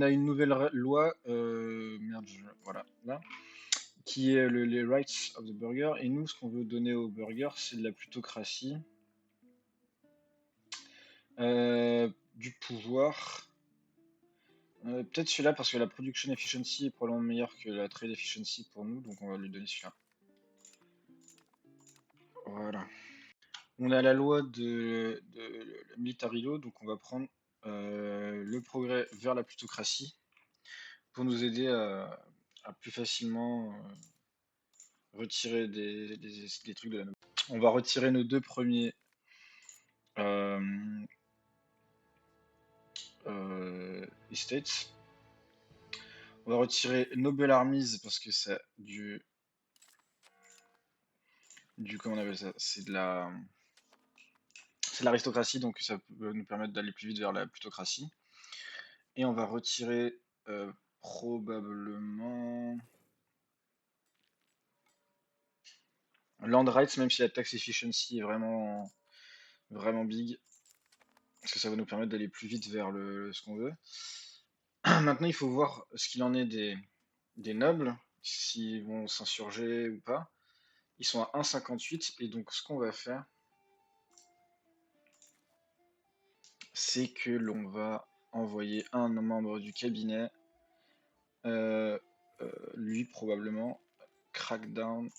On a une nouvelle loi, merde, voilà, là, qui est les rights of the burger. Et nous, ce qu'on veut donner au burger, c'est de la plutocratie, du pouvoir. Peut-être celui-là parce que la production efficiency est probablement meilleure que la trade efficiency pour nous, donc on va lui donner celui-là. Voilà. On a la loi de la military law, donc on va prendre le progrès vers la plutocratie pour nous aider à plus facilement retirer des trucs de la noble. On va retirer nos deux premiers estates. On va retirer Noble Armies parce que c'est comment on appelle ça? C'est de l'aristocratie, donc ça peut nous permettre d'aller plus vite vers la plutocratie. Et on va retirer probablement Land Rights, même si la tax efficiency est vraiment, vraiment big, parce que ça va nous permettre d'aller plus vite vers ce qu'on veut. Maintenant, il faut voir ce qu'il en est des nobles, s'ils vont s'insurger ou pas. Ils sont à 1,58, et donc ce qu'on va faire, c'est que l'on va envoyer un membre du cabinet, lui probablement, crackdown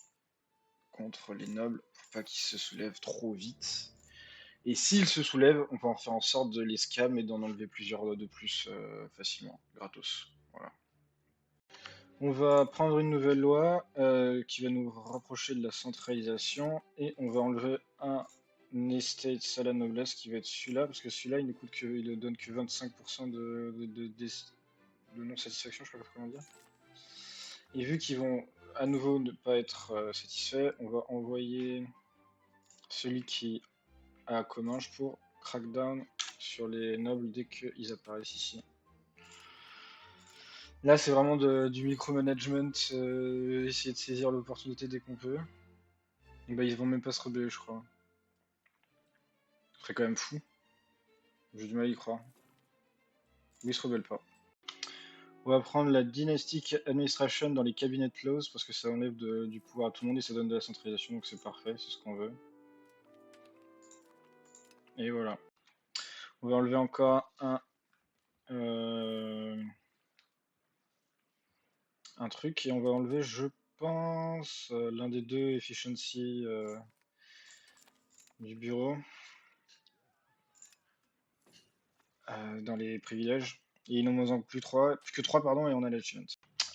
contre les nobles pour pas qu'ils se soulèvent trop vite. Et s'ils se soulèvent, on peut en faire en sorte de les scam et d'en enlever plusieurs de plus facilement, gratos. Voilà. On va prendre une nouvelle loi qui va nous rapprocher de la centralisation et on va enlever un estate à la noblesse qui va être celui-là parce que celui-là il ne donne que 25% de non-satisfaction, je sais pas comment dire. Et vu qu'ils vont à nouveau ne pas être satisfaits, on va envoyer celui qui a Comminges pour crackdown sur les nobles dès qu'ils apparaissent ici. Là, c'est vraiment du micromanagement, essayer de saisir l'opportunité dès qu'on peut. Et bah, ils vont même pas se rebeller, je crois. Ce serait quand même fou. J'ai du mal à y croire. Mais ils se rebellent pas. On va prendre la Dynastic Administration dans les Cabinet Laws parce que ça enlève du pouvoir à tout le monde et ça donne de la centralisation, donc c'est parfait, c'est ce qu'on veut. Et voilà. On va enlever encore un truc et on va enlever, je pense, l'un des deux efficiency du bureau dans les privilèges. Et il n'en manque plus que 3 pardon, et on a l'achievement.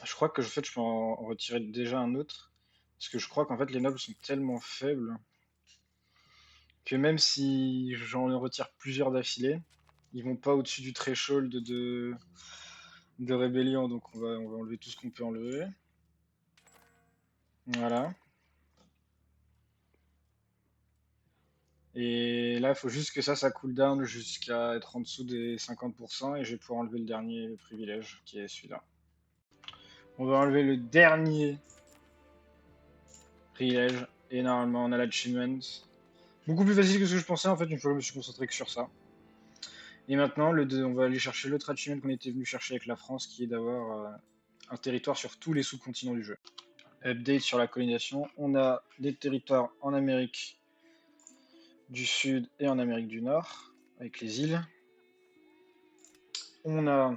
Je crois que je peux en retirer déjà un autre. Parce que je crois qu'en fait les nobles sont tellement faibles que même si j'en retire plusieurs d'affilée, ils vont pas au-dessus du threshold de rébellion, donc on va enlever tout ce qu'on peut enlever. Voilà. Et là, il faut juste que ça cool down jusqu'à être en dessous des 50% et je vais pouvoir enlever le dernier privilège qui est celui-là. On va enlever le dernier privilège et normalement on a l'achievement. Beaucoup plus facile que ce que je pensais en fait, une fois que je me suis concentré que sur ça. Et maintenant, on va aller chercher l'autre achievement qu'on était venu chercher avec la France, qui est d'avoir un territoire sur tous les sous-continents du jeu. Update sur la colonisation. On a des territoires en Amérique du Sud et en Amérique du Nord, avec les îles. On a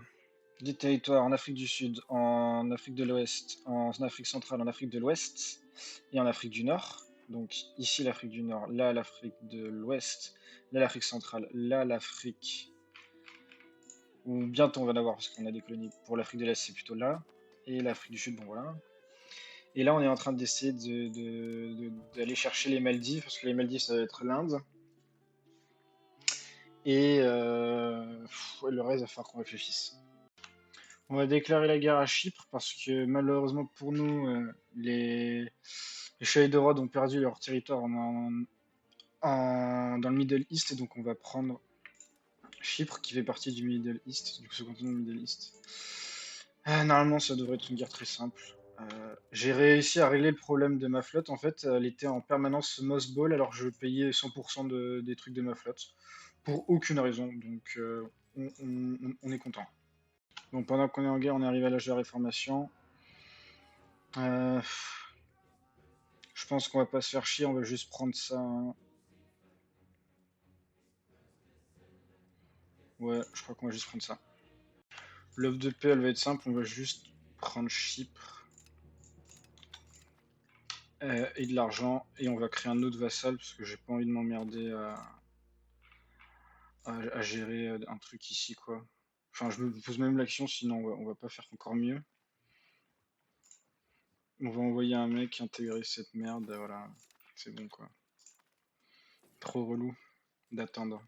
des territoires en Afrique du Sud, en Afrique de l'Ouest, en Afrique centrale, en Afrique de l'Ouest et en Afrique du Nord. Donc ici l'Afrique du Nord, là l'Afrique de l'Ouest, là l'Afrique centrale, là l'Afrique, ou bientôt on va en avoir parce qu'on a des colonies. Pour l'Afrique de l'Est c'est plutôt là, et l'Afrique du Sud, bon voilà. Et là on est en train d'essayer d'aller chercher les Maldives, parce que les Maldives ça va être l'Inde. Et le reste il va falloir qu'on réfléchisse. On va déclarer la guerre à Chypre parce que malheureusement pour nous, les Chevaliers de Rhodes ont perdu leur territoire dans le Middle East, et donc on va prendre Chypre qui fait partie du Middle East, du sous-continent Middle East. Normalement ça devrait être une guerre très simple. J'ai réussi à régler le problème de ma flotte. En fait, elle était en permanence mothball alors je payais 100% des trucs de ma flotte pour aucune raison, donc on est content. Bon, pendant qu'on est en guerre, on est arrivé à l'âge de la Réformation. Je pense qu'on va pas se faire chier, on va juste prendre ça, hein. Ouais, je crois qu'on va juste prendre ça. L'offre de paix, elle va être simple, on va juste prendre Chypre et de l'argent, et on va créer un autre vassal, parce que j'ai pas envie de m'emmerder à gérer un truc ici, quoi. Enfin, je me pose même l'action, sinon on va pas faire encore mieux. On va envoyer un mec intégrer cette merde, voilà. C'est bon, quoi. Trop relou d'attendre.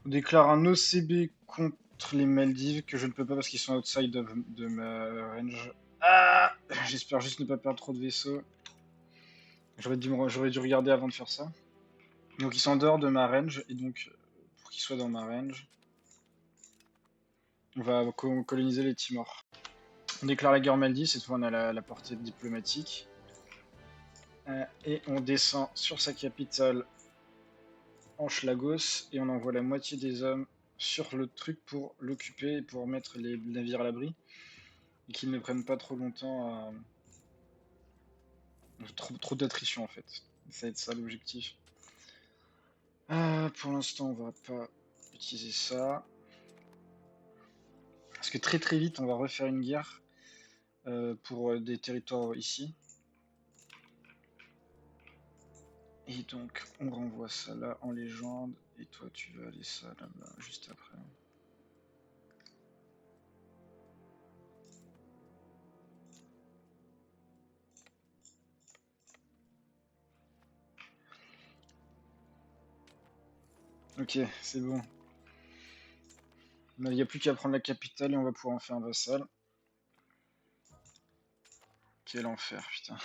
On déclare un OCB contre les Maldives, que je ne peux pas parce qu'ils sont outside de ma range. Ah, j'espère juste ne pas perdre trop de vaisseaux. J'aurais dû regarder avant de faire ça. Donc ils sont en dehors de ma range, et donc pour qu'ils soient dans ma range, on va coloniser les Timors. On déclare la guerre aux Maldives, cette fois on a la portée diplomatique. Et on descend sur sa capitale Anche Lagos, et on envoie la moitié des hommes sur le truc pour l'occuper et pour mettre les navires à l'abri. Et qu'ils ne prennent pas trop longtemps à... Trop d'attrition en fait. Ça va être ça l'objectif. Pour l'instant, on va pas utiliser ça. Parce que très très vite, on va refaire une guerre pour des territoires ici. Et donc, on renvoie ça là en légende. Et toi, tu vas aller ça là-bas juste après. Ok, c'est bon. Il n'y a plus qu'à prendre la capitale et on va pouvoir en faire un vassal. Quel enfer, putain.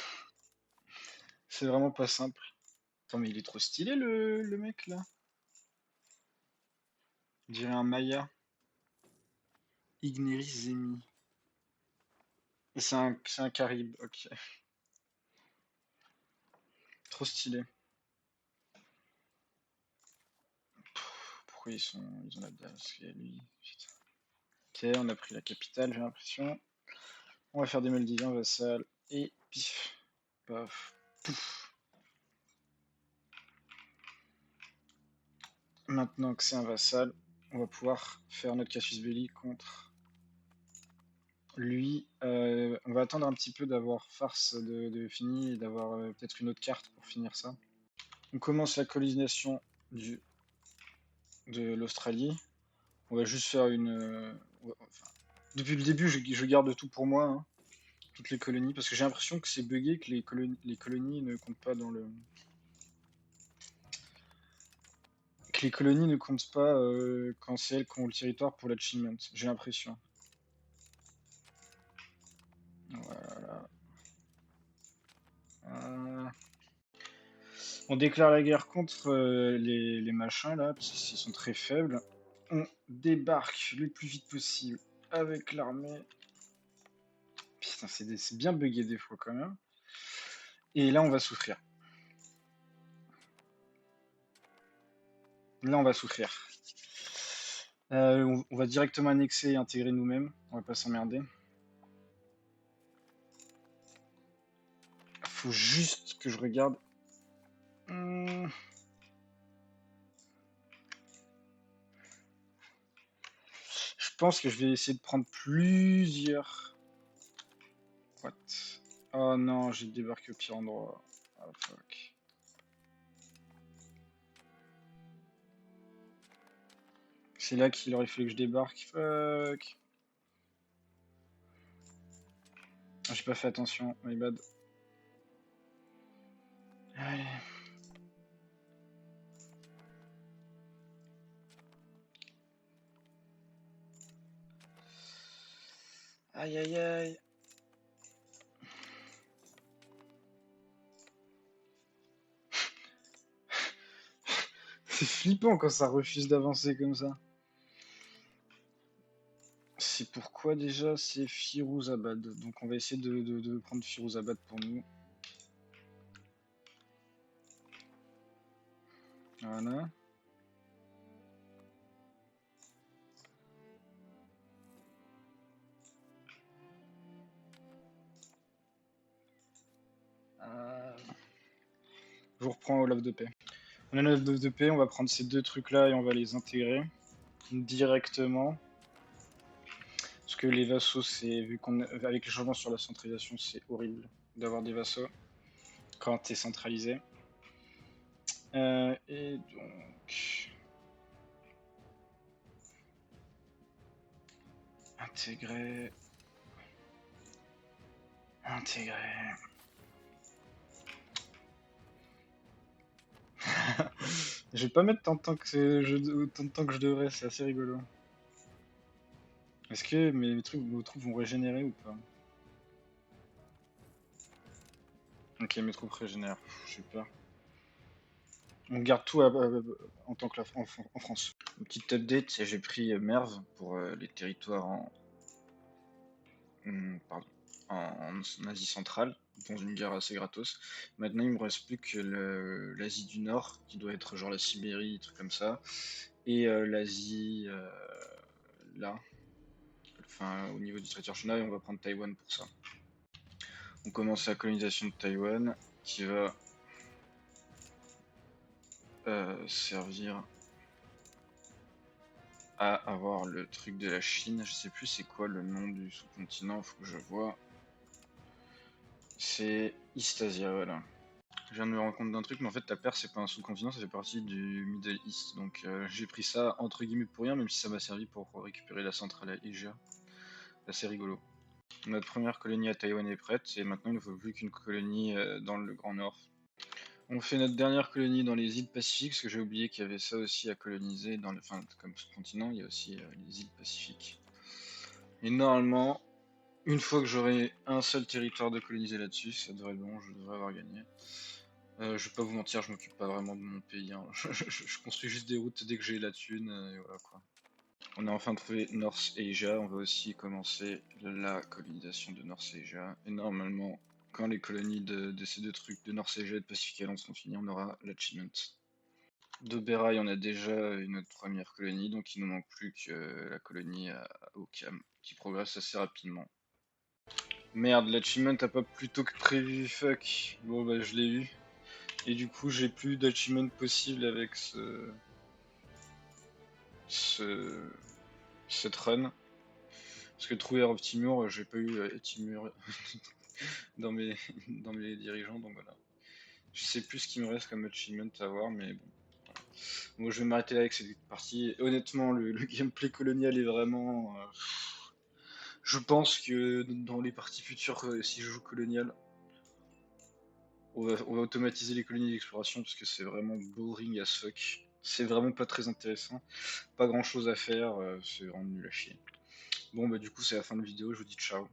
C'est vraiment pas simple. Attends, mais il est trop stylé le mec là. On dirait un Maya. Igneris Zemi. Et c'est un Caribe, ok. Trop stylé. Pourquoi ils ont la dalle? Parce qu'il y a lui. Putain. Ok, on a pris la capitale, j'ai l'impression. On va faire des Maldiviens vassal. Et pif. Paf. Pouf. Maintenant que c'est un vassal, on va pouvoir faire notre casus belli contre lui. On va attendre un petit peu d'avoir farce de fini et d'avoir peut-être une autre carte pour finir ça. On commence la colonisation de l'Australie. On va juste faire une... enfin, depuis le début, je garde tout pour moi, hein, toutes les colonies, parce que j'ai l'impression que c'est buggé, que les colonies ne comptent pas dans le... Que les colonies ne comptent pas quand c'est elles qui ont le territoire pour l'achievement. J'ai l'impression. Voilà. On déclare la guerre contre les machins là, parce qu'ils sont très faibles. On débarque le plus vite possible avec l'armée. Putain, c'est bien buggé des fois quand même. Et là, on va souffrir. Là, on va souffrir. On va directement annexer et intégrer nous-mêmes. On va pas s'emmerder. Faut juste que je regarde. Je pense que je vais essayer de prendre plusieurs. What? Oh non, j'ai débarqué au pire endroit. Oh fuck. C'est là qu'il aurait fallu que je débarque. Fuck. J'ai pas fait attention, my bad. Allez. Aïe aïe aïe. C'est flippant quand ça refuse d'avancer comme ça. C'est pourquoi déjà c'est Firouzabad. Donc on va essayer de prendre Firouzabad pour nous. Voilà. Je vous reprends au lave de paix. On a le lave de paix, on va prendre ces deux trucs là et on va les intégrer directement. Parce que les vassaux, c'est vu qu'on avec les changements sur la centralisation, c'est horrible d'avoir des vassaux quand t'es centralisé. Et donc intégrer. Je vais pas mettre tant de temps autant de temps que je devrais, c'est assez rigolo. Est-ce que vos troupes vont régénérer ou pas? Ok, mes troupes régénèrent. Super. On garde tout en tant que en France. Une petite update, j'ai pris Merv pour les territoires pardon, en Asie centrale, dans une guerre assez gratos. Maintenant, il me reste plus que l'Asie du Nord, qui doit être genre la Sibérie, truc comme ça, et l'Asie là, enfin au niveau du territoire chinois, et on va prendre Taïwan pour ça. On commence la colonisation de Taïwan, qui va servir à avoir le truc de la Chine. Je sais plus c'est quoi le nom du sous-continent, faut que je vois. C'est East Asia, voilà. Je viens de me rendre compte d'un truc, mais en fait, la Perse, c'est pas un sous-continent, ça fait partie du Middle East. Donc, j'ai pris ça entre guillemets pour rien, même si ça m'a servi pour récupérer la centrale à Asia. Assez rigolo. Notre première colonie à Taïwan est prête, et maintenant, il ne faut plus qu'une colonie dans le Grand Nord. On fait notre dernière colonie dans les îles Pacifiques, parce que j'ai oublié qu'il y avait ça aussi à coloniser, enfin, comme sous-continent, il y a aussi les îles Pacifiques. Et normalement, une fois que j'aurai un seul territoire de coloniser là-dessus, ça devrait être bon, je devrais avoir gagné. Je vais pas vous mentir, je m'occupe pas vraiment de mon pays, hein. Je construis juste des routes dès que j'ai la thune, et voilà quoi. On a enfin trouvé North Asia, on va aussi commencer la colonisation de North Asia. Et normalement, quand les colonies de ces deux trucs, de North Asia et de Pacific Islands seront finies, on aura l'achievement. De Berai, on a déjà une autre première colonie, donc il nous manque plus que la colonie à Occam, qui progresse assez rapidement. Merde, l'achievement a pas plus tôt que prévu, fuck. Bon bah je l'ai eu. Et du coup j'ai plus d'achievement possible avec cette run. Parce que trouver of Timur, j'ai pas eu Timur dans mes, dans mes dirigeants, donc voilà. Je sais plus ce qu'il me reste comme achievement à avoir, mais bon. Voilà. Bon, je vais m'arrêter là avec cette partie. Honnêtement, le gameplay colonial est vraiment... je pense que dans les parties futures, si je joue colonial, on va automatiser les colonies d'exploration parce que c'est vraiment boring as fuck. C'est vraiment pas très intéressant. Pas grand chose à faire, c'est vraiment nul à chier. Bon bah du coup c'est la fin de la vidéo, je vous dis ciao.